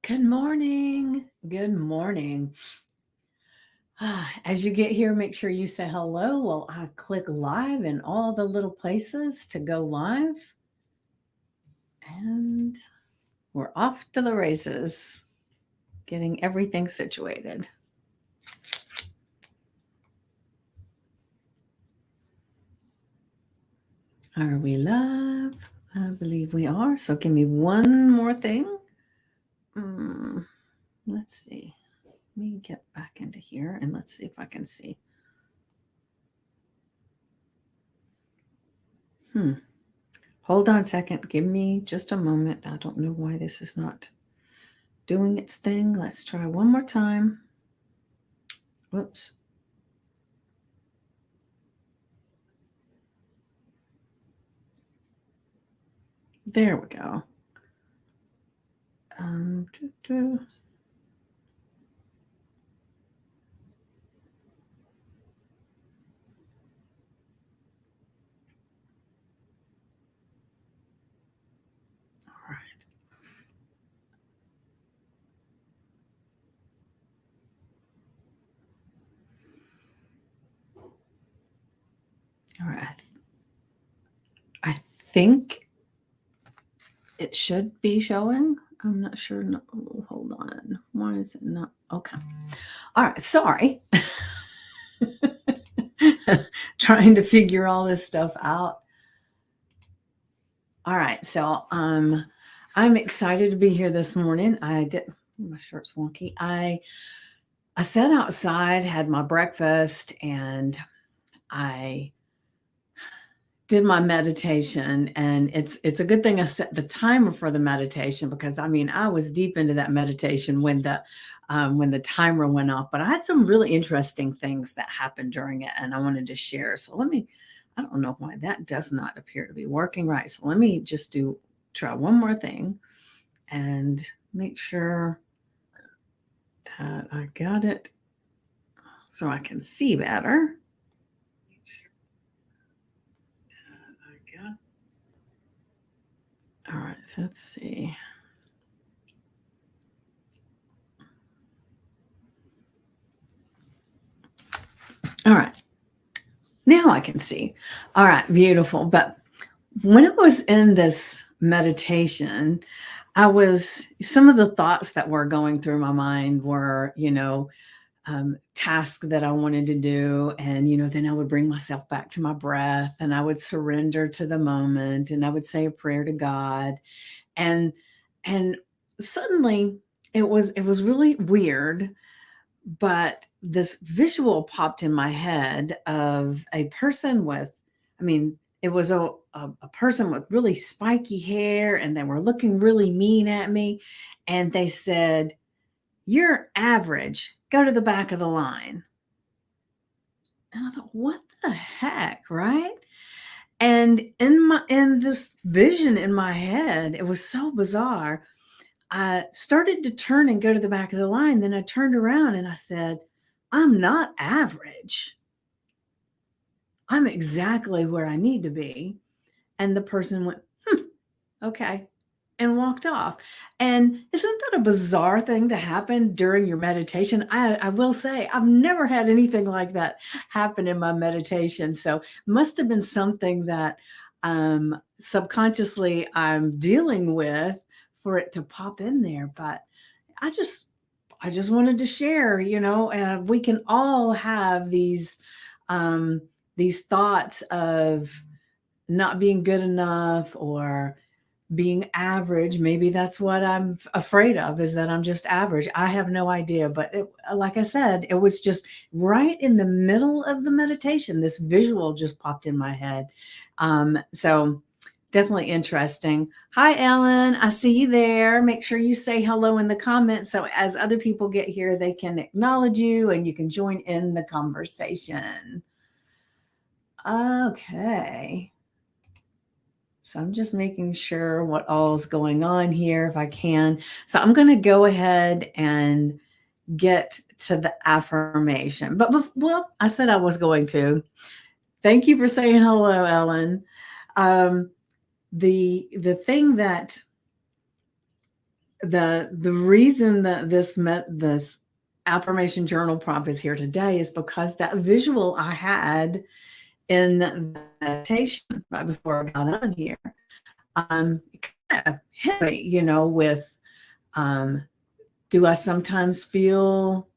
Good morning. Good morning. As you get here, make sure you say hello while I click live in all the little places to go live. And we're off to the races, getting everything situated. Are we live? I believe we are. So give me one more thing. Let's see. Let me get back into here and let's see if I can see. Hold on a second. Give me just a moment. I don't know why this is not doing its thing. Let's try one more time. Whoops. There we go. All right. I think it should be showing. I'm not sure. No, hold on. Why is it not? Okay. All right. Sorry. Trying to figure all this stuff out. All right. So I'm excited to be here this morning. My shirt's wonky. I sat outside, had my breakfast, and I did my meditation. And it's a good thing I set the timer for the meditation, because I was deep into that meditation when the timer went off. But I had some really interesting things that happened during it, and I wanted to share. So I don't know why that does not appear to be working right. So let me just try one more thing and make sure that I got it so I can see better. All right, so let's see. All right. Now I can see. All right, beautiful. But when I was in this meditation, some of the thoughts that were going through my mind were, tasks that I wanted to do. And, then I would bring myself back to my breath, and I would surrender to the moment, and I would say a prayer to God. And, and suddenly it was really weird, but this visual popped in my head of a person it was a person with really spiky hair, and they were looking really mean at me. And they said, "You're average. Go to the back of the line." And I thought, what the heck, right? And in this vision in my head, it was so bizarre. I started to turn and go to the back of the line. Then I turned around and I said, "I'm not average. I'm exactly where I need to be." And the person went, "Okay," and walked off. And isn't that a bizarre thing to happen during your meditation? I will say, I've never had anything like that happen in my meditation. So must have been something that subconsciously I'm dealing with for it to pop in there. But I just wanted to share, we can all have these thoughts of not being good enough or being average. Maybe that's what I'm afraid of, is that I'm just average. I have no idea. But like I said, it was just right in the middle of the meditation. This visual just popped in my head. So definitely interesting. Hi, Ellen. I see you there. Make sure you say hello in the comments, so as other people get here, they can acknowledge you and you can join in the conversation. Okay. So I'm just making sure what all is going on here, if I can. So I'm going to go ahead and get to the affirmation. But I said I was going to. Thank you for saying hello, Ellen. The thing that the reason that this affirmation journal prompt is here today is because that visual I had in the meditation right before I got on here, it kind of hit me, with um, do I sometimes feel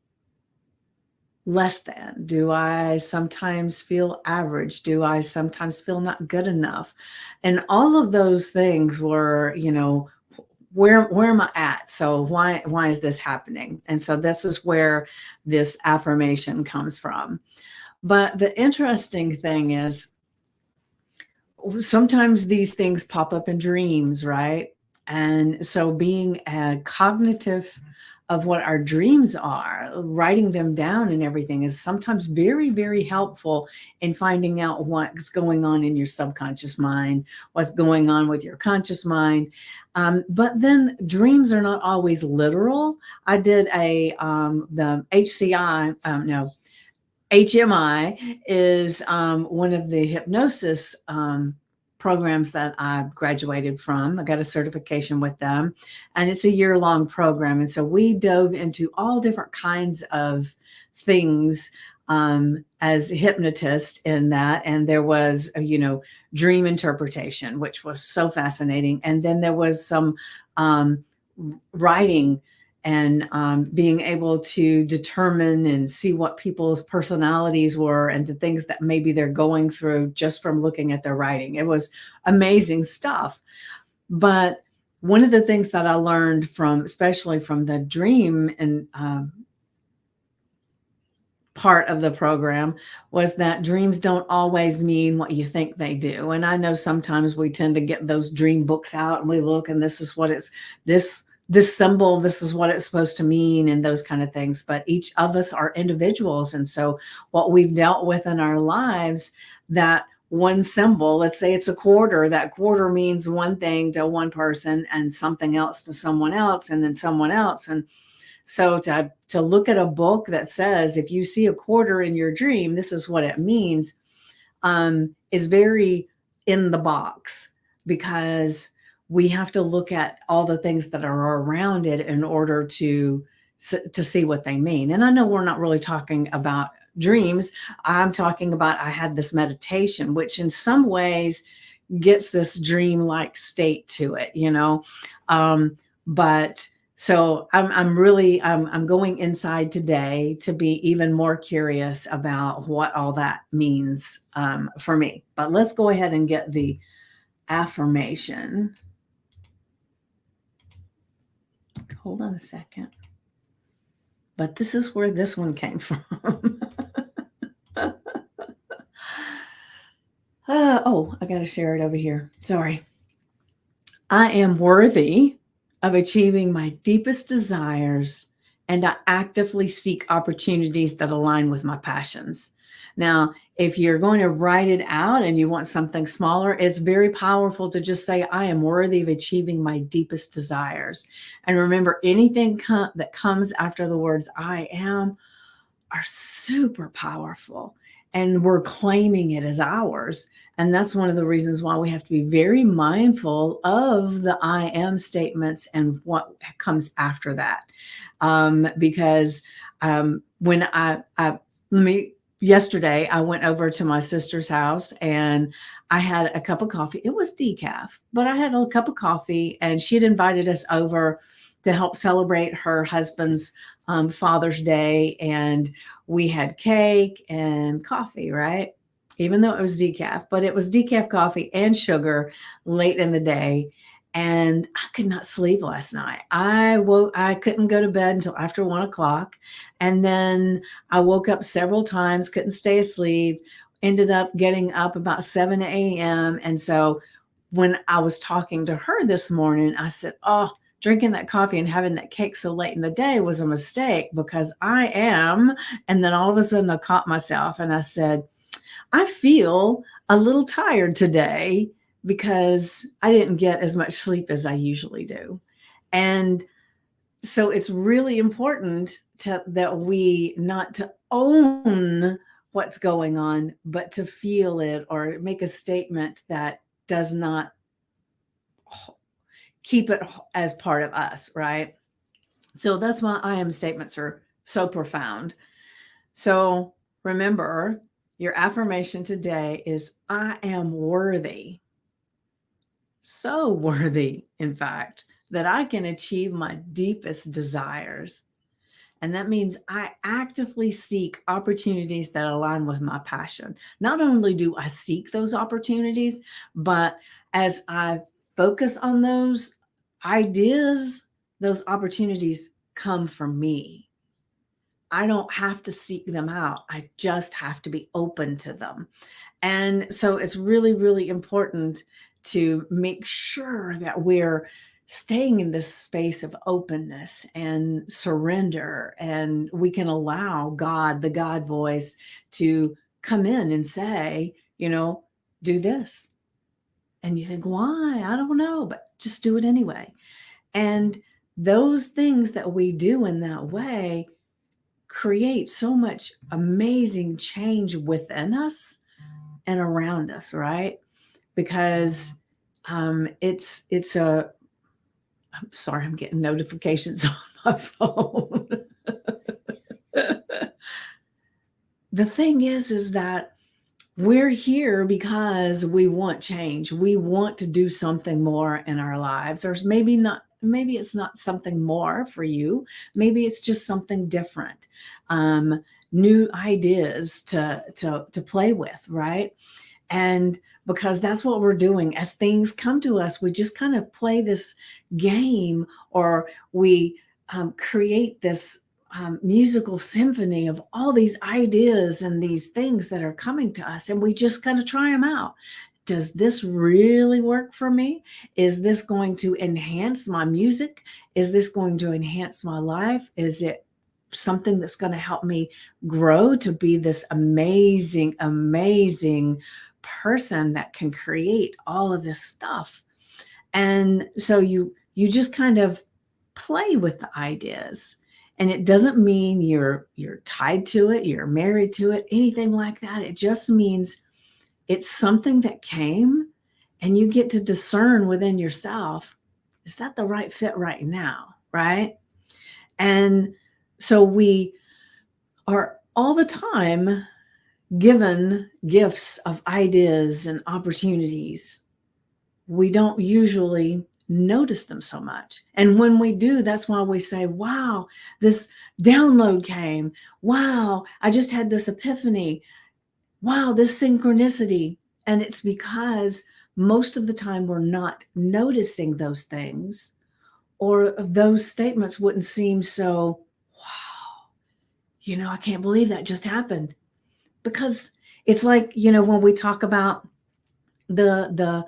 less than? Do I sometimes feel average? Do I sometimes feel not good enough? And all of those things were, where am I at? So why is this happening? And so this is where this affirmation comes from. But the interesting thing is sometimes these things pop up in dreams, right? And so being cognitive of what our dreams are, writing them down and everything is sometimes very, very helpful in finding out what's going on in your subconscious mind, what's going on with your conscious mind. But then dreams are not always literal. I did the HCI, no, HMI is one of the hypnosis programs that I graduated from. I got a certification with them, and it's a year-long program. And so we dove into all different kinds of things as hypnotist in that. And there was, dream interpretation, which was so fascinating. And then there was some writing and being able to determine and see what people's personalities were and the things that maybe they're going through just from looking at their writing. It was amazing stuff. But one of the things that I learned especially from the dream and part of the program, was that dreams don't always mean what you think they do. And I know sometimes we tend to get those dream books out and we look and this is what this symbol, this is what it's supposed to mean, and those kind of things. But each of us are individuals. And so what we've dealt with in our lives, that one symbol, let's say it's a quarter, that quarter means one thing to one person and something else to someone else and then someone else. And so to look at a book that says, if you see a quarter in your dream, this is what it means, is very in the box, because we have to look at all the things that are around it in order to see what they mean. And I know we're not really talking about dreams. I'm talking about, I had this meditation, which in some ways gets this dream-like state to it, but so I'm going inside today to be even more curious about what all that means for me. But let's go ahead and get the affirmation. Hold on a second. But this is where this one came from. I got to share it over here. Sorry. I am worthy of achieving my deepest desires, and I actively seek opportunities that align with my passions. Now, if you're going to write it out and you want something smaller, it's very powerful to just say, I am worthy of achieving my deepest desires. And remember, anything that comes after the words I am are super powerful, and we're claiming it as ours. And that's one of the reasons why we have to be very mindful of the I am statements and what comes after that. Because when yesterday, I went over to my sister's house and I had a cup of coffee. It was decaf, but I had a cup of coffee, and she had invited us over to help celebrate her husband's Father's Day. And we had cake and coffee, right? Even though it was decaf, but it was decaf coffee and sugar late in the day. And I could not sleep last night. I couldn't go to bed until after 1 o'clock. And then I woke up several times, couldn't stay asleep, ended up getting up about 7 a.m. And so when I was talking to her this morning, I said, drinking that coffee and having that cake so late in the day was a mistake, because I am. And then all of a sudden I caught myself and I said, I feel a little tired today because I didn't get as much sleep as I usually do. And so it's really important that we not to own what's going on, but to feel it or make a statement that does not keep it as part of us, right? So that's why I am statements are so profound. So remember, your affirmation today is I am worthy, so worthy, in fact, that I can achieve my deepest desires. And that means I actively seek opportunities that align with my passion. Not only do I seek those opportunities, but as I focus on those ideas, those opportunities come from me. I don't have to seek them out. I just have to be open to them. And so it's really, really important to make sure that we're staying in this space of openness and surrender. And we can allow God, the God voice, to come in and say, do this. And you think, why? I don't know, but just do it anyway. And those things that we do in that way create so much amazing change within us and around us, right? Because it's a I'm sorry, I'm getting notifications on my phone. The thing is that we're here because we want change. We want to do something more in our lives, or maybe it's not something more for you. Maybe it's just something different. New ideas to play with, right? And because that's what we're doing as things come to us, we just kind of play this game, or we create this musical symphony of all these ideas and these things that are coming to us, and we just kind of try them out. Does this really work for me? Is this going to enhance my music? Is this going to enhance my life? Is it something that's going to help me grow to be this amazing, amazing person that can create all of this stuff? And so you just kind of play with the ideas. And it doesn't mean you're tied to it, you're married to it, anything like that. It just means it's something that came, and you get to discern within yourself, is that the right fit right now, right? And so we are all the time given gifts of ideas and opportunities. We don't usually notice them so much. And when we do, that's why we say, wow, this download came. Wow, I just had this epiphany. Wow, this synchronicity. And it's because most of the time we're not noticing those things, or those statements wouldn't seem so, wow, I can't believe that just happened. Because it's like, when we talk about the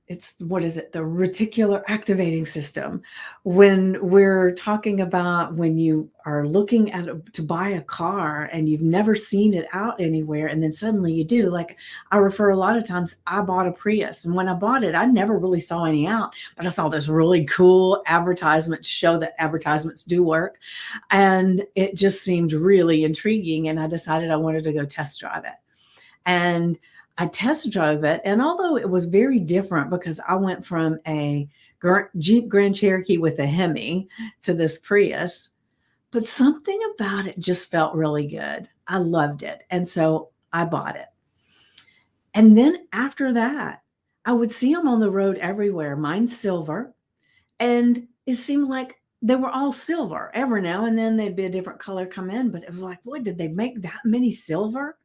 it's, what is it, the reticular activating system, when we're talking about when you are looking at to buy a car and you've never seen it out anywhere, and then suddenly you do. Like, I refer a lot of times, I bought a Prius, and when I bought it, I never really saw any out, but I saw this really cool advertisement to show that advertisements do work, and it just seemed really intriguing, and I decided I wanted to go test drive it. And I test drove it, and although it was very different, because I went from a Jeep Grand Cherokee with a Hemi to this Prius, but something about it just felt really good. I loved it, and so I bought it. And then after that, I would see them on the road everywhere. Mine's silver, and it seemed like they were all silver. Every now and then they'd be a different color come in, but it was like, boy, did they make that many silver?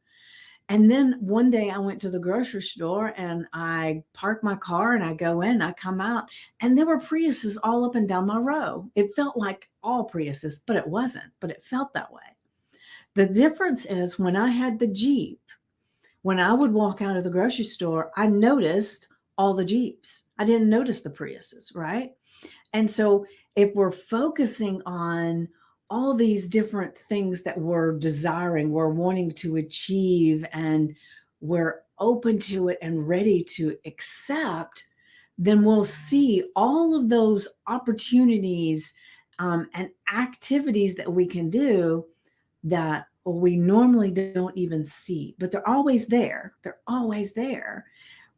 And then one day I went to the grocery store, and I parked my car, and I go in, I come out, and there were Priuses all up and down my row. It felt like all Priuses, but it wasn't, but it felt that way. The difference is, when I had the Jeep, when I would walk out of the grocery store, I noticed all the Jeeps. I didn't notice the Priuses, right? And so if we're focusing on all these different things that we're desiring, we're wanting to achieve, and we're open to it and ready to accept, then we'll see all of those opportunities and activities that we can do that we normally don't even see, but they're always there. They're always there.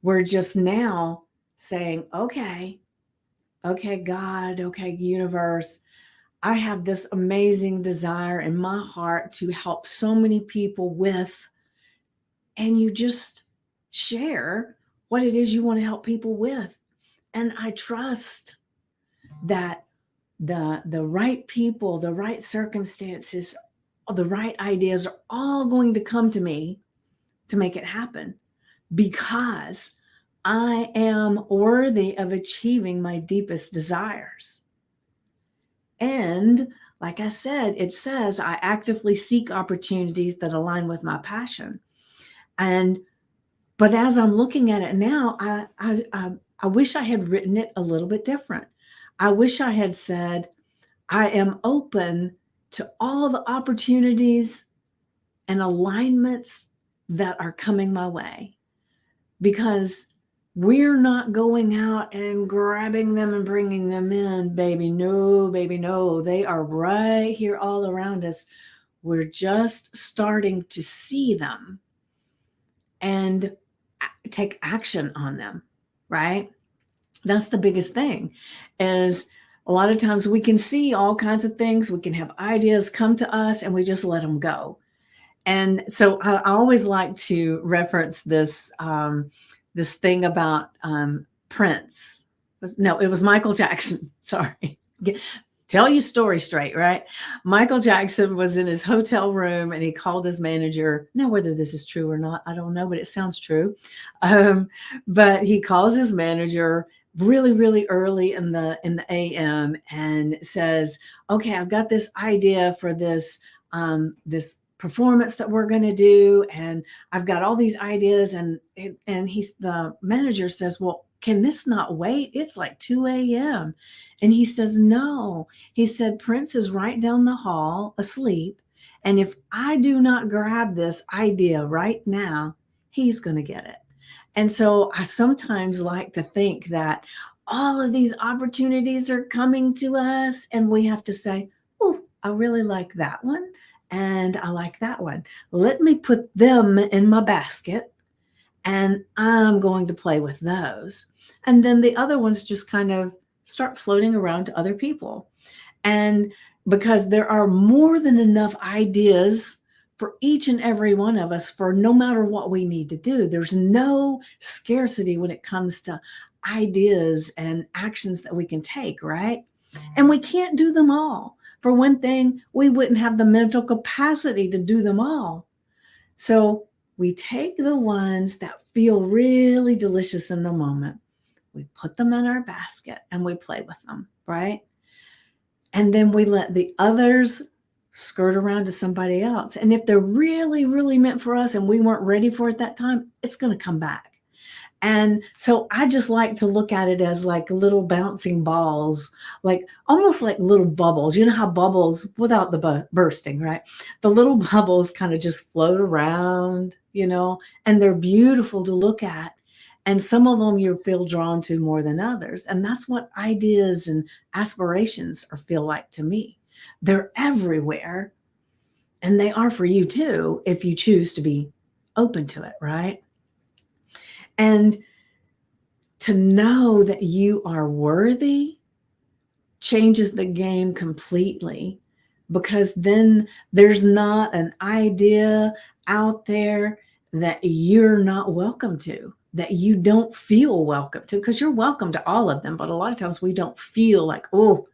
We're just now saying, okay, okay, God, okay, universe, I have this amazing desire in my heart to help so many people with, and you just share what it is you want to help people with. And I trust that the right people, the right circumstances, the right ideas are all going to come to me to make it happen because I am worthy of achieving my deepest desires. And like I said, it says I actively seek opportunities that align with my passion. And but as I'm looking at it now, I wish I had written it a little bit different. I wish I had said, I am open to all the opportunities and alignments that are coming my way, because we're not going out and grabbing them and bringing them in, baby. No, baby, no. They are right here all around us. We're just starting to see them and take action on them, right? That's the biggest thing, is a lot of times we can see all kinds of things. We can have ideas come to us and we just let them go. And so I always like to reference this this thing about Prince. No, it was Michael Jackson. Sorry. Tell your story straight, right? Michael Jackson was in his hotel room and he called his manager. Now, whether this is true or not, I don't know, but it sounds true. Um, but he calls his manager really, really early in the AM and says, "Okay, I've got this idea for this performance that we're going to do, and I've got all these ideas." And he's the manager says, "Well, can this not wait? It's like 2 a.m." And he says, "No." He said, "Prince is right down the hall asleep. And if I do not grab this idea right now, he's going to get it." And so I sometimes like to think that all of these opportunities are coming to us, and we have to say, "Oh, I really like that one. And I like that one. Let me put them in my basket and I'm going to play with those." And then the other ones just kind of start floating around to other people. And because there are more than enough ideas for each and every one of us, for no matter what we need to do, there's no scarcity when it comes to ideas and actions that we can take, right? And we can't do them all. For one thing, we wouldn't have the mental capacity to do them all. So we take the ones that feel really delicious in the moment, we put them in our basket and we play with them, right? And then we let the others skirt around to somebody else. And if they're really, really meant for us and we weren't ready for it that time, it's going to come back. And so I just like to look at it as like little bouncing balls, like almost like little bubbles. You know how bubbles, without the bursting, right? The little bubbles kind of just float around, and they're beautiful to look at. And some of them you feel drawn to more than others. And that's what ideas and aspirations feel like to me. They're everywhere. And they are for you too, if you choose to be open to it, right? And to know that you are worthy changes the game completely, because then there's not an idea out there that you're not welcome to, that you don't feel welcome to, because you're welcome to all of them. But a lot of times we don't feel like, "Oh,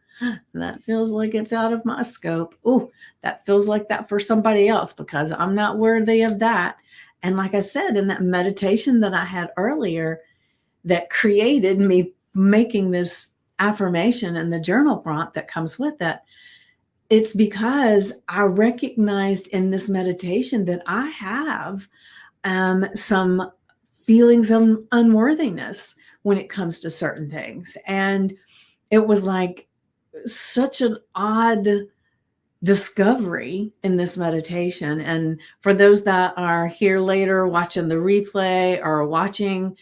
that feels like it's out of my scope. Oh, that feels like that for somebody else because I'm not worthy of that." And like I said, in that meditation that I had earlier, that created me making this affirmation and the journal prompt that comes with it, it's because I recognized in this meditation that I have some feelings of unworthiness when it comes to certain things. And it was like such an odd discovery in this meditation. And for those that are here later watching the replay or watching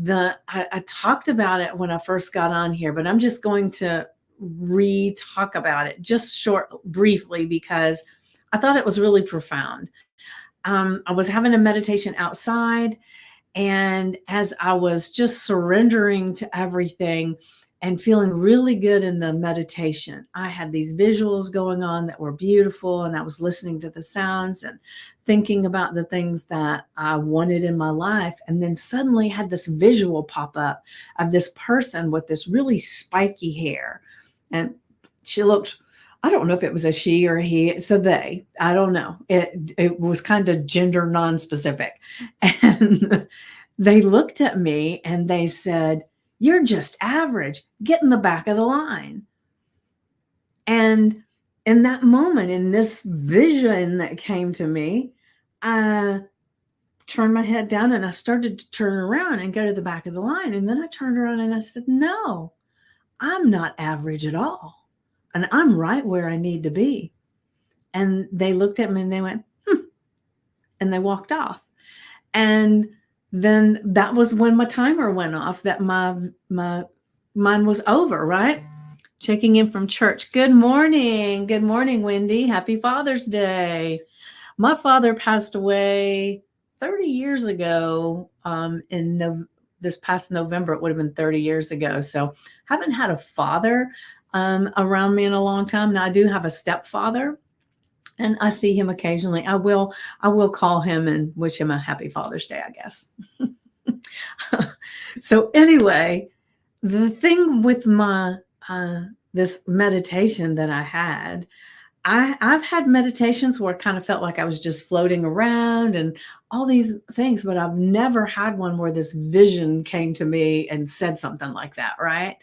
I talked about it when I first got on here, but I'm just going to re-talk about it just briefly, because I thought it was really profound. I was having a meditation outside, and as I was just surrendering to everything and feeling really good in the meditation. I had these visuals going on that were beautiful, and I was listening to the sounds and thinking about the things that I wanted in my life. And then suddenly had this visual pop up of this person with this really spiky hair. And she looked, I don't know if it was a she or a he. It's a they. I don't know. It was kind of gender non-specific. And they looked at me and they said, "You're just average. Get in the back of the line." And in that moment, in this vision that came to me, I turned my head down and I started to turn around and go to the back of the line. And then I turned around and I said, "No, I'm not average at all. And I'm right where I need to be." And they looked at me and they went, and they walked off. And then that was when my timer went off, that mine was over, right? Checking in from church. Good morning. Good morning, Wendy. Happy Father's Day. My father passed away 30 years ago. This past November, it would have been 30 years ago. So haven't had a father around me in a long time. Now I do have a stepfather, and I see him occasionally. I will call him and wish him a happy Father's Day, I guess. So anyway, the thing with my this meditation that I had, I've had meditations where it kind of felt like I was just floating around and all these things, but I've never had one where this vision came to me and said something like that, right?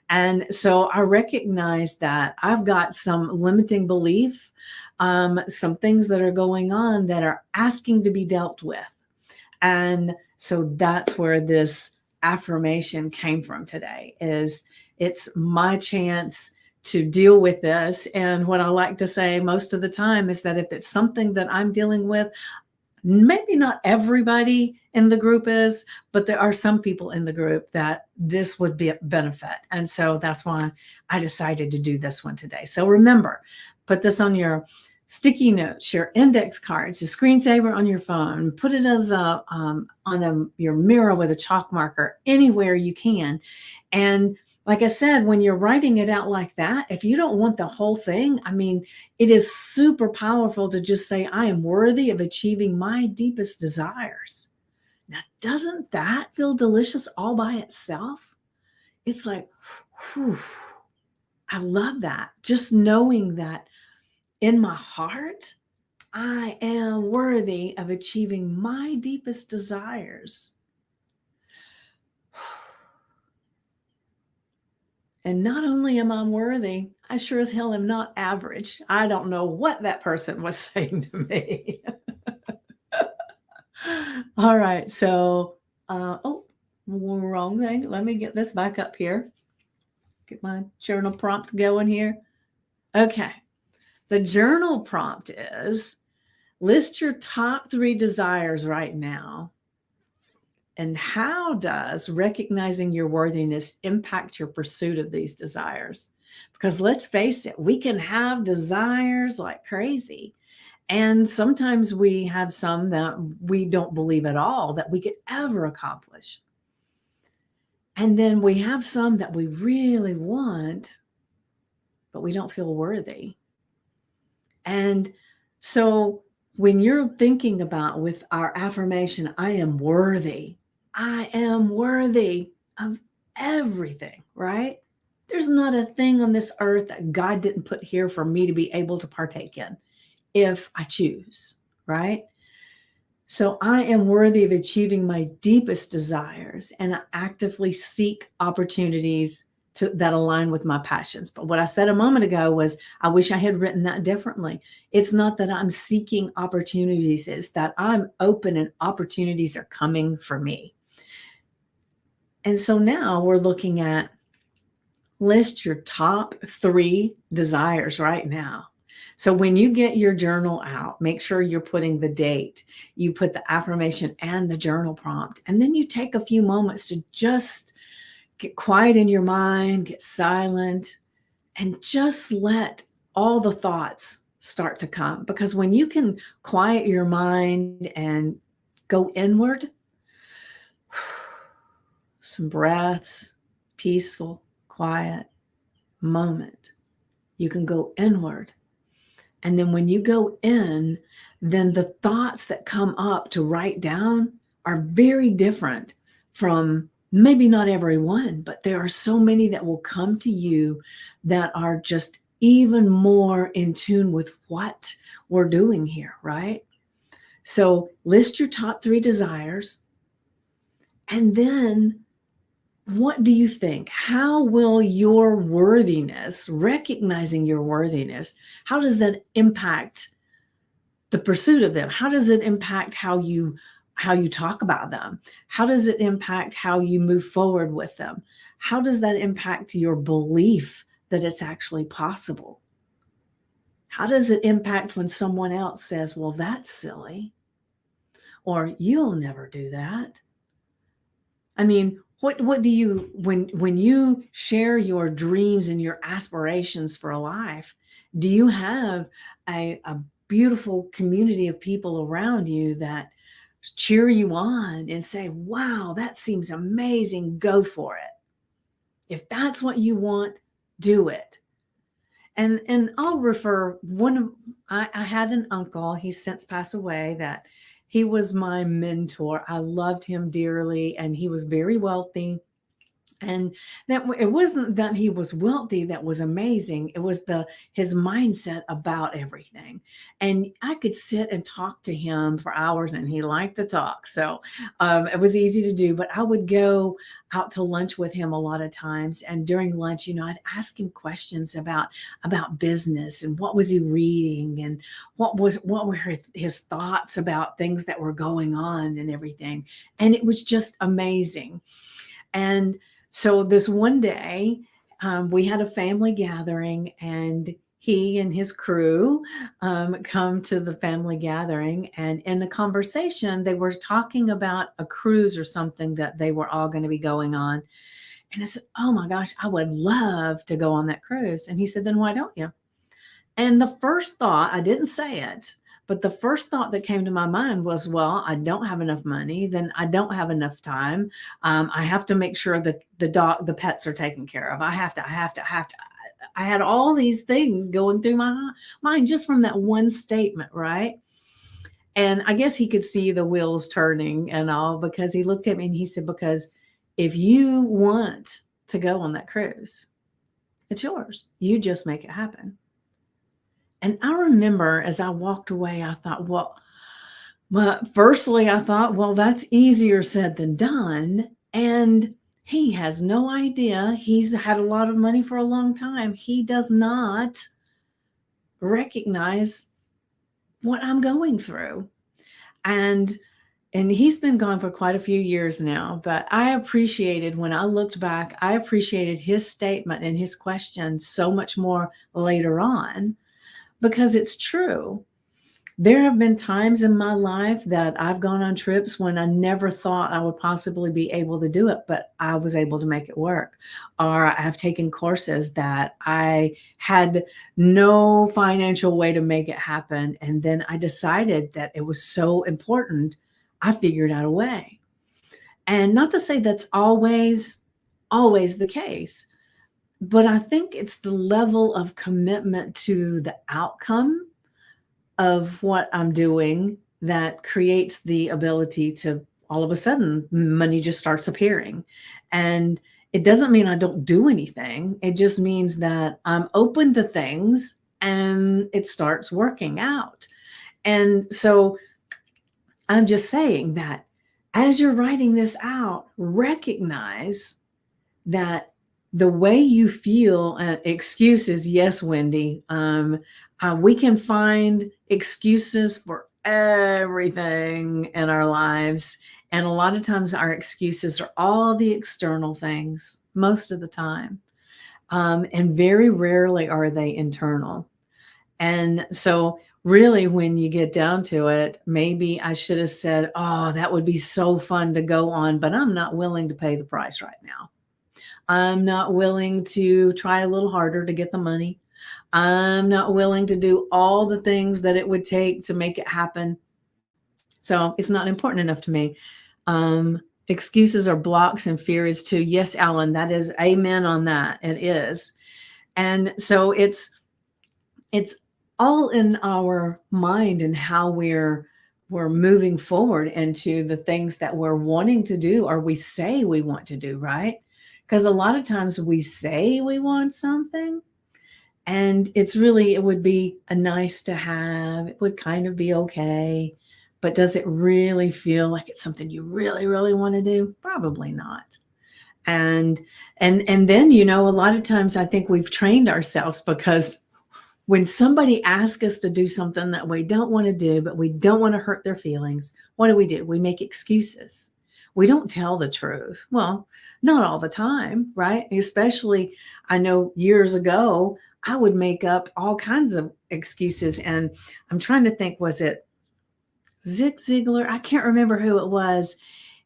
And so I recognized that I've got some limiting belief, some things that are going on that are asking to be dealt with. And so that's where this affirmation came from today. Is it's my chance to deal with this. And what I like to say most of the time is that if it's something that I'm dealing with, maybe not everybody in the group is, but there are some people in the group that this would be a benefit. And so that's why I decided to do this one today. So remember, put this on your sticky notes, your index cards, your screensaver on your phone, put it as your mirror with a chalk marker, anywhere you can. And like I said, when you're writing it out like that, if you don't want the whole thing, I mean, it is super powerful to just say, "I am worthy of achieving my deepest desires." Now, doesn't that feel delicious all by itself? It's like, whew, I love that. Just knowing that in my heart, I am worthy of achieving my deepest desires. And not only am I worthy, I sure as hell am not average. I don't know what that person was saying to me. All right. So, wrong thing. Let me get this back up here. Get my journal prompt going here. Okay. The journal prompt is list your top 3 desires right now. And how does recognizing your worthiness impact your pursuit of these desires? Because let's face it, we can have desires like crazy. And sometimes we have some that we don't believe at all that we could ever accomplish. And then we have some that we really want, but we don't feel worthy. And so when you're thinking about with our affirmation, "I am worthy," I am worthy of everything, right? There's not a thing on this earth that God didn't put here for me to be able to partake in if I choose, right? So I am worthy of achieving my deepest desires, and I actively seek opportunities that align with my passions. But what I said a moment ago was, I wish I had written that differently. It's not that I'm seeking opportunities, it's that I'm open and opportunities are coming for me. And so now we're looking at list your top 3 desires right now. So when you get your journal out, make sure you're putting the date, you put the affirmation and the journal prompt, and then you take a few moments to just get quiet in your mind, get silent, and just let all the thoughts start to come. Because when you can quiet your mind and go inward, some breaths, peaceful, quiet moment. You can go inward. And then when you go in, then the thoughts that come up to write down are very different from maybe not everyone, but there are so many that will come to you that are just even more in tune with what we're doing here, right? So list your top 3 desires. And then what do you think? How will your worthiness, recognizing your worthiness, how does that impact the pursuit of them? How does it impact how you talk about them? How does it impact how you move forward with them? How does that impact your belief that it's actually possible? How does it impact when someone else says, well, that's silly, or you'll never do that? I mean, what do you, when you share your dreams and your aspirations for a life, do you have a beautiful community of people around you that cheer you on and say, wow, that seems amazing, go for it? If that's what you want, do it. And I'll refer one of, I had an uncle, he's since passed away, that he was my mentor. I loved him dearly, and he was very wealthy. And that it wasn't that he was wealthy that was amazing. It was his mindset about everything. And I could sit and talk to him for hours, and he liked to talk. So it was easy to do. But I would go out to lunch with him a lot of times. And during lunch, I'd ask him questions about business and what was he reading and what were his thoughts about things that were going on and everything. And it was just amazing. And so this one day, we had a family gathering, and he and his crew come to the family gathering. And in the conversation, they were talking about a cruise or something that they were all going to be going on. And I said, oh my gosh, I would love to go on that cruise. And he said, then why don't you? And the first thought, I didn't say it, but the first thought that came to my mind was, well, I don't have enough money. Then I don't have enough time. I have to make sure that the pets are taken care of. I have to. I had all these things going through my mind just from that one statement, right? And I guess he could see the wheels turning and all, because he looked at me and he said, because if you want to go on that cruise, it's yours. You just make it happen. And I remember as I walked away, I thought, well, firstly, I thought, well, that's easier said than done. And he has no idea. He's had a lot of money for a long time. He does not recognize what I'm going through. And he's been gone for quite a few years now, but I appreciated, when I looked back, I appreciated his statement and his question so much more later on, because it's true. There have been times in my life that I've gone on trips when I never thought I would possibly be able to do it, but I was able to make it work. Or I've taken courses that I had no financial way to make it happen. And then I decided that it was so important, I figured out a way. And not to say that's always the case, but I think it's the level of commitment to the outcome of what I'm doing that creates the ability to, all of a sudden, money just starts appearing. And it doesn't mean I don't do anything. It just means that I'm open to things and it starts working out. And so I'm just saying that as you're writing this out, recognize that the way you feel, excuses, yes, Wendy, we can find excuses for everything in our lives. And a lot of times our excuses are all the external things, most of the time. And very rarely are they internal. And so really, when you get down to it, maybe I should have said, oh, that would be so fun to go on, but I'm not willing to pay the price right now. I'm not willing to try a little harder to get the money. I'm not willing to do all the things that it would take to make it happen. So it's not important enough to me. Excuses are blocks and fear is too. Yes, Alan, that is amen on that. It is. And so it's all in our mind and how we're moving forward into the things that we're wanting to do or we say we want to do, right? Because a lot of times we say we want something and it would be a nice to have, it would kind of be okay, but does it really feel like it's something you really really want to do? Probably not. And then, a lot of times I think we've trained ourselves because when somebody asks us to do something that we don't want to do, but we don't want to hurt their feelings, what do? We make excuses. We don't tell the truth. Well, not all the time, right? Especially, I know years ago, I would make up all kinds of excuses. And I'm trying to think, was it Zig Ziglar? I can't remember who it was.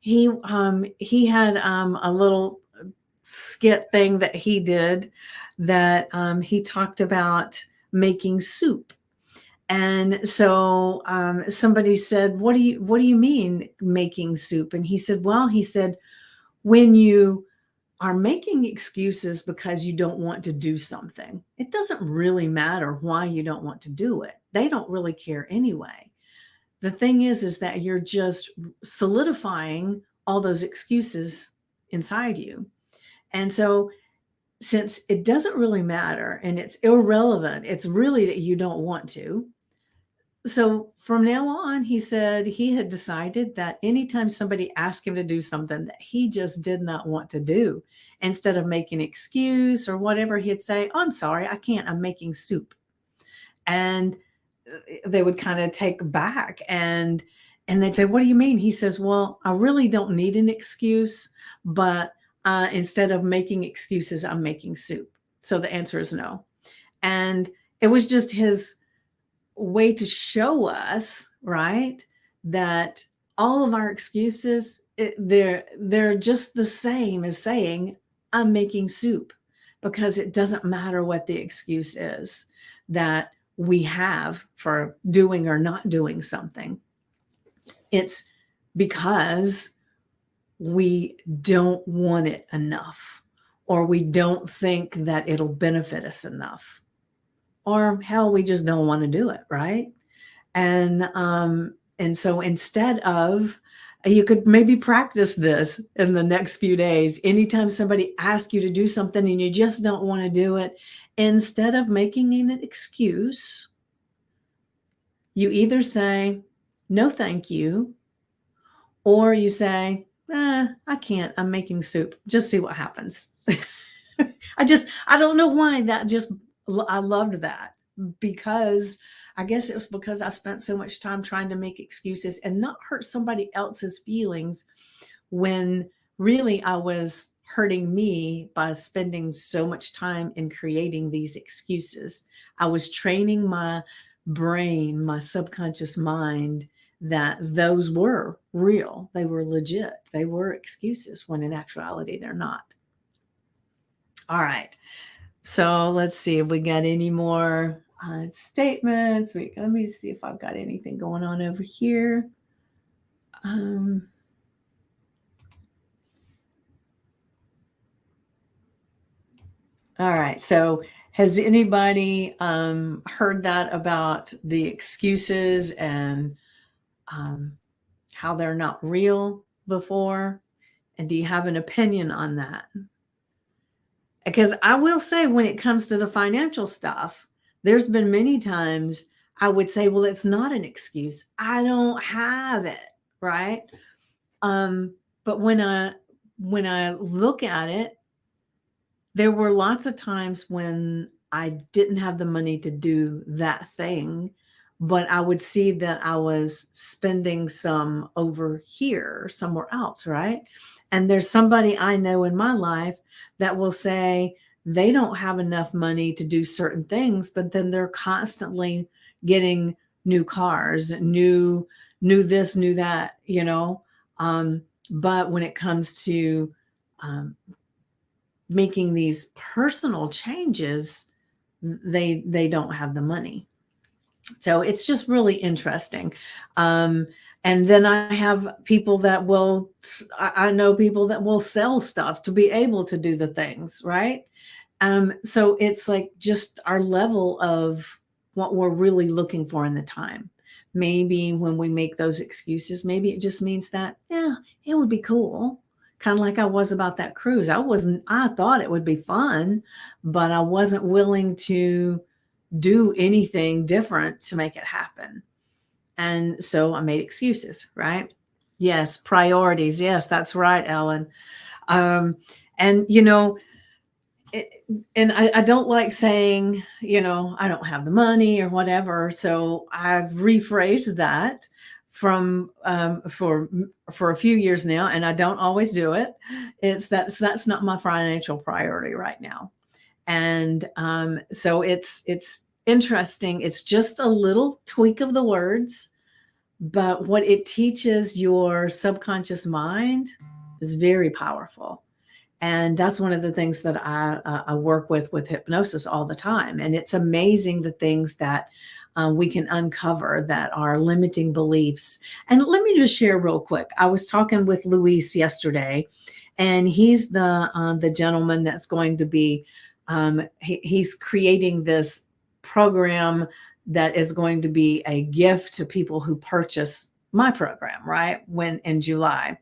He had a little skit thing that he did that he talked about making soup. And so somebody said, what do you mean making soup? And he said, well, when you are making excuses because you don't want to do something, it doesn't really matter why you don't want to do it. They don't really care anyway. The thing is that you're just solidifying all those excuses inside you. And so since it doesn't really matter and it's irrelevant, it's really that you don't want to. So from now on, he said he had decided that anytime somebody asked him to do something that he just did not want to do, instead of making an excuse or whatever, he'd say, oh, I'm sorry, I can't, I'm making soup. And they would kind of take back and they'd say, what do you mean? He says, well, I really don't need an excuse, but instead of making excuses, I'm making soup. So the answer is no. And it was just his way to show us, right, that all of our excuses, they're just the same as saying, I'm making soup, because it doesn't matter what the excuse is that we have for doing or not doing something. It's because we don't want it enough, or we don't think that it'll benefit us enough, or hell, we just don't want to do it, right? And so instead of, you could maybe practice this in the next few days. Anytime somebody asks you to do something and you just don't want to do it, instead of making an excuse, you either say, no, thank you, or you say, I can't, I'm making soup. Just see what happens. I don't know why I loved that, because I guess it was because I spent so much time trying to make excuses and not hurt somebody else's feelings, when really I was hurting me by spending so much time in creating these excuses. I was training my brain, my subconscious mind, that those were real. They were legit. They were excuses, when in actuality, they're not. All right. So let's see if we got any more statements. Let me see if I've got anything going on over here. All right. So has anybody heard that about the excuses and how they're not real before? And do you have an opinion on that? Because I will say, when it comes to the financial stuff, there's been many times I would say, well, it's not an excuse. I don't have it, right? But when I look at it, there were lots of times when I didn't have the money to do that thing, but I would see that I was spending some over here, somewhere else, right? And there's somebody I know in my life that will say they don't have enough money to do certain things, but then they're constantly getting new cars, new this, new that, but when it comes to making these personal changes, they don't have the money. So it's just really interesting. And then I have people that will, I know people that will sell stuff to be able to do the things, right? So it's like just our level of what we're really looking for in the time. Maybe when we make those excuses, maybe it just means that, yeah, it would be cool. Kind of like I was about that cruise. I thought it would be fun, but I wasn't willing to do anything different to make it happen. And so I made excuses, right? Yes, priorities. Yes, that's right, Ellen. Um, and, it, and I don't like saying, I don't have the money or whatever. So I've rephrased that from for a few years now, and I don't always do it. That's not my financial priority right now. And so it's interesting. It's just a little tweak of the words, but what it teaches your subconscious mind is very powerful. And that's one of the things that I work with hypnosis all the time. And it's amazing the things that we can uncover that are limiting beliefs. And let me just share real quick. I was talking with Luis yesterday, and he's the gentleman that's going to be he's creating this program that is going to be a gift to people who purchase my program, right? When in July.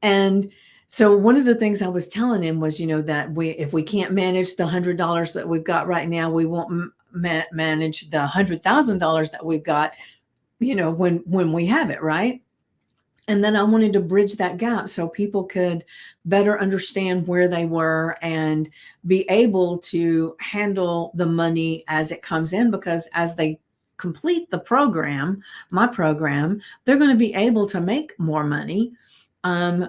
And so one of the things I was telling him was, that if we can't manage the $100 that we've got right now, we won't manage the $100,000 that we've got, when we have it, right? And then I wanted to bridge that gap so people could better understand where they were and be able to handle the money as it comes in, because as they complete the program, my program, they're going to be able to make more money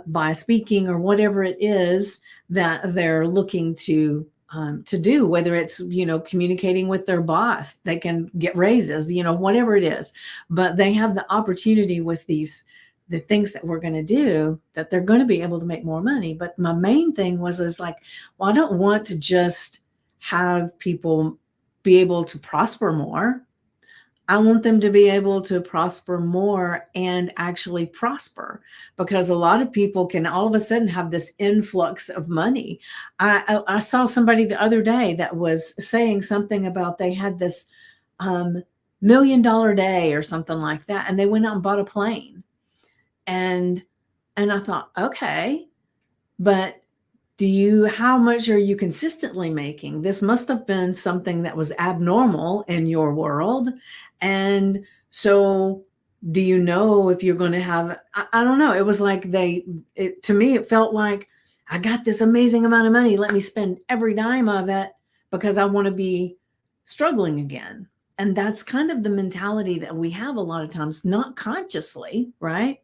by speaking or whatever it is that they're looking to do, whether it's, communicating with their boss, they can get raises, whatever it is. But they have the opportunity with the things that we're going to do, that they're going to be able to make more money. But my main thing is like, well, I don't want to just have people be able to prosper more. I want them to be able to prosper more and actually prosper, because a lot of people can all of a sudden have this influx of money. I saw somebody the other day that was saying something about they had this $1 million day or something like that, and they went out and bought a plane. And I thought, okay, but how much are you consistently making? This must have been something that was abnormal in your world. And so do you know if you're going to have, I don't know. It was like to me, it felt like I got this amazing amount of money. Let me spend every dime of it because I want to be struggling again. And that's kind of the mentality that we have a lot of times, not consciously, right?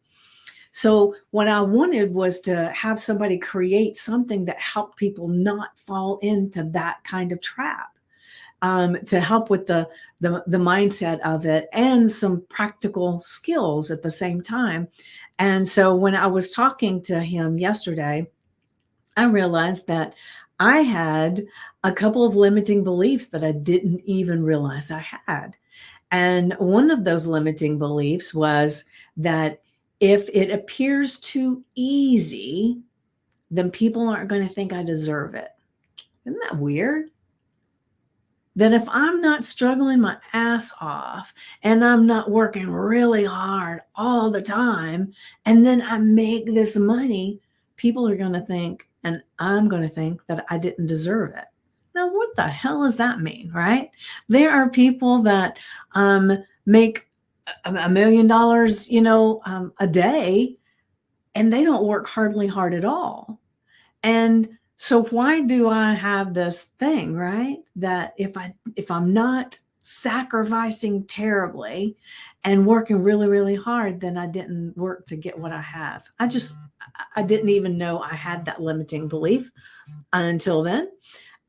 So what I wanted was to have somebody create something that helped people not fall into that kind of trap, to help with the mindset of it and some practical skills at the same time. And so when I was talking to him yesterday, I realized that I had a couple of limiting beliefs that I didn't even realize I had. And one of those limiting beliefs was that if it appears too easy, then people aren't going to think I deserve it. Isn't that weird? That if I'm not struggling my ass off and I'm not working really hard all the time, and then I make this money, people are going to think, and I'm going to think that I didn't deserve it. Now, what the hell does that mean, right? There are people that make $1 million, a day, and they don't work hardly hard at all. And so why do I have this thing, right? That if I'm not sacrificing terribly and working really, really hard, then I didn't work to get what I have. I didn't even know I had that limiting belief until then.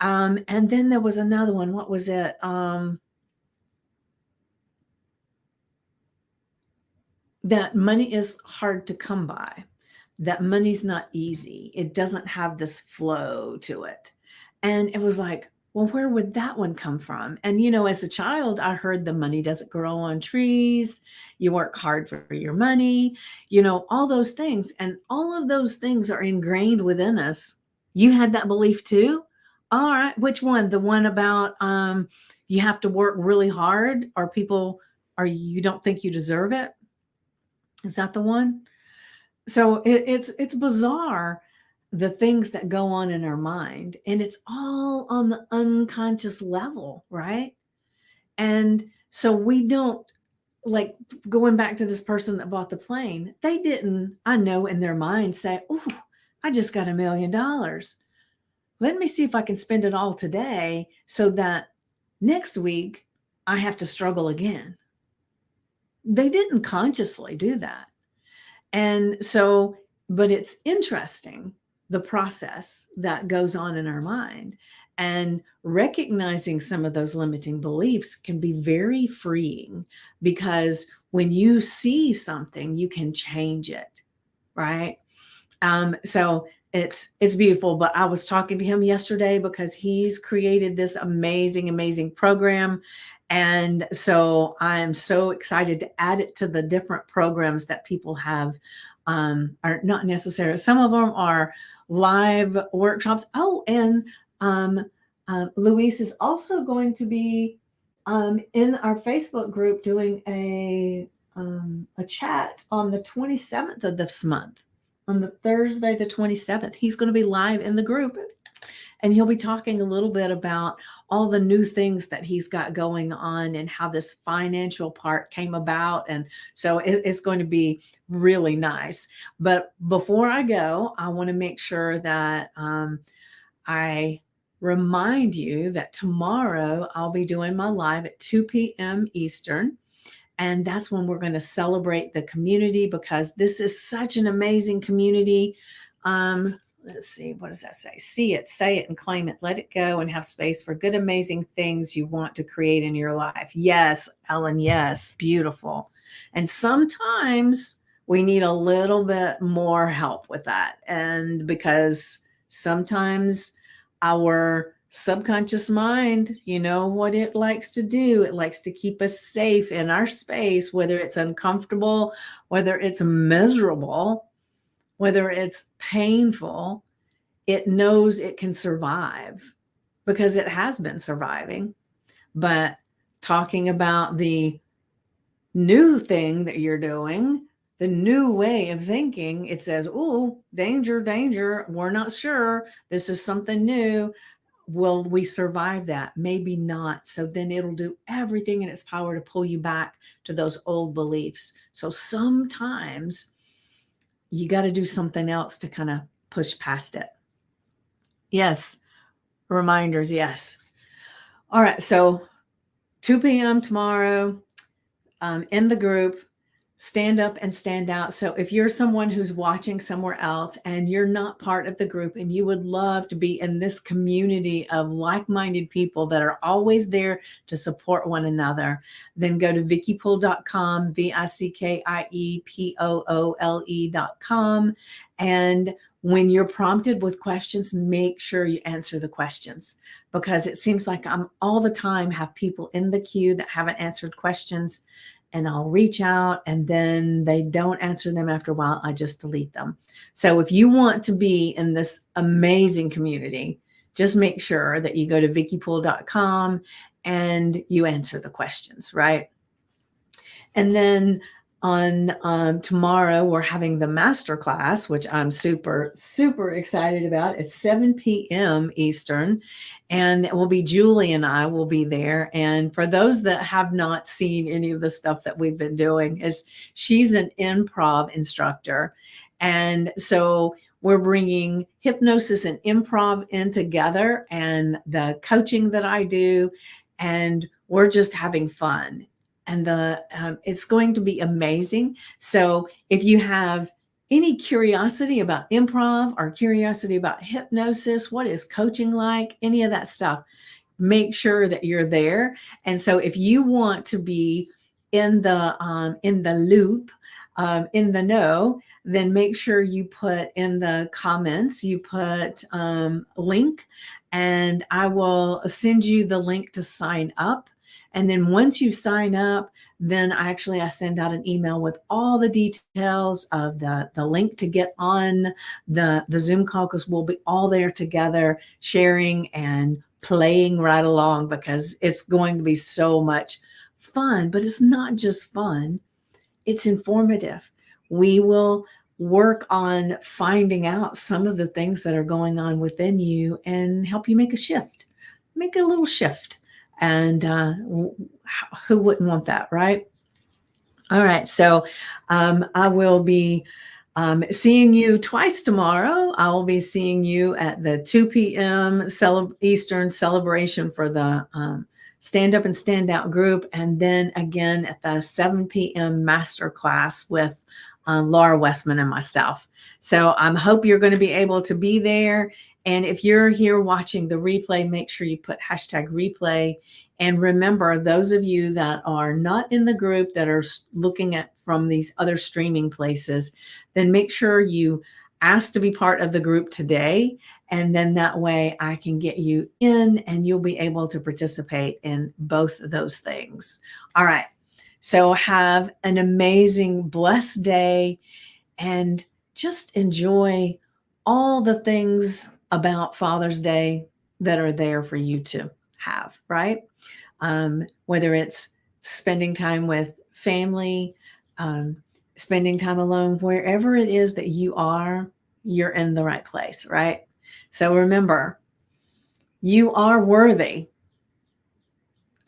And then there was another one. What was it? That money is hard to come by, that money's not easy. It doesn't have this flow to it. And it was like, Well, where would that one come from? And, you know, as a child, I heard the money doesn't grow on trees. You work hard for your money, you know, all those things. And all of those things are ingrained within us. You had that belief too? All right. Which one? The one about you have to work really hard, or people, or you don't think you deserve it? Is that the one? So it's bizarre, the things that go on in our mind, and it's all on the unconscious level, right? And so we don't, like, going back to this person that bought the plane, they didn't, I know, in their mind say, oh, I just got $1 million, let me see if I can spend it all today so that next week I have to struggle again. They didn't consciously do that. And so, but it's interesting, the process that goes on in our mind, and recognizing some of those limiting beliefs can be very freeing, because when you see something, you can change it, right? So it's beautiful. But I was talking to him yesterday because he's created this amazing program. And so I am so excited to add it to the different programs that people have. Are not necessarily, some of them are live workshops. Oh, and Luis is also going to be in our Facebook group doing a chat on the 27th of this month, on the Thursday, the 27th. He's going to be live in the group, and he'll be talking a little bit about all the new things that he's got going on and how this financial part came about. And so it's going to be really nice. But before I go, I want to make sure that I remind you that tomorrow I'll be doing my live at 2 p.m. Eastern. And that's when we're going to celebrate the community, because this is such an amazing community. Let's see, what does that say? See it, say it, and claim it. Let it go and have space for good, amazing things you want to create in your life. Yes, Ellen, yes, beautiful. And sometimes we need a little bit more help with that. And because sometimes our subconscious mind, you know what it likes to do? It likes to keep us safe in our space, whether it's uncomfortable, whether it's miserable, whether it's painful. It knows it can survive because it has been surviving. But talking about the new thing that you're doing, the new way of thinking, it says, oh, danger, danger. We're not sure. This is something new. Will we survive that? Maybe not. So then it'll do everything in its power to pull you back to those old beliefs. So sometimes you got to do something else to kind of push past it. Yes. Reminders. Yes. All right. So 2 p.m. tomorrow, in the group, stand up and stand out. So if you're someone who's watching somewhere else and you're not part of the group and you would love to be in this community of like-minded people that are always there to support one another, then go to VickyPoole.com, VICKIEPOOLE.com. And when you're prompted with questions, make sure you answer the questions, because it seems like I'm all the time have people in the queue that haven't answered questions. And I'll reach out and then they don't answer them after a while. I just delete them. So if you want to be in this amazing community, just make sure that you go to VickyPoole.com and you answer the questions, right? And then on tomorrow, we're having the masterclass, which I'm super excited about. It's 7 p.m. Eastern, and it will be Julie and I will be there. And for those that have not seen any of the stuff that we've been doing, is she's an improv instructor. And so we're bringing hypnosis and improv in together, and the coaching that I do, and we're just having fun. And it's going to be amazing. So if you have any curiosity about improv or curiosity about hypnosis, what is coaching like, any of that stuff, make sure that you're there. And so if you want to be in the loop, in the know, then make sure you put in the comments, you put link, and I will send you the link to sign up. And then once you sign up, then I send out an email with all the details of the link to get on the Zoom call, because we'll be all there together sharing and playing right along, because it's going to be so much fun. But it's not just fun, it's informative. We will work on finding out some of the things that are going on within you and help you make a shift, make a little shift. And who wouldn't want that, right? All right. So I will be seeing you twice tomorrow. I will be seeing you at the 2 p.m. Eastern celebration for the Stand Up and Stand Out group. And then again at the 7 p.m. master class with Laura Westman and myself. So I hope you're going to be able to be there. And if you're here watching the replay, make sure you put hashtag replay. And remember, those of you that are not in the group, that are looking at from these other streaming places, then make sure you ask to be part of the group today. And then that way I can get you in and you'll be able to participate in both of those things. All right. So have an amazing, blessed day, and just enjoy all the things about Father's Day that are there for you to have, right? Whether it's spending time with family, um, spending time alone, wherever it is that you are, you're in the right place, right? So remember, you are worthy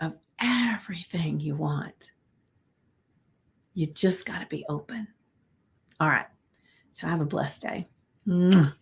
of everything you want. You just got to be open. All right. So have a blessed day. Mwah.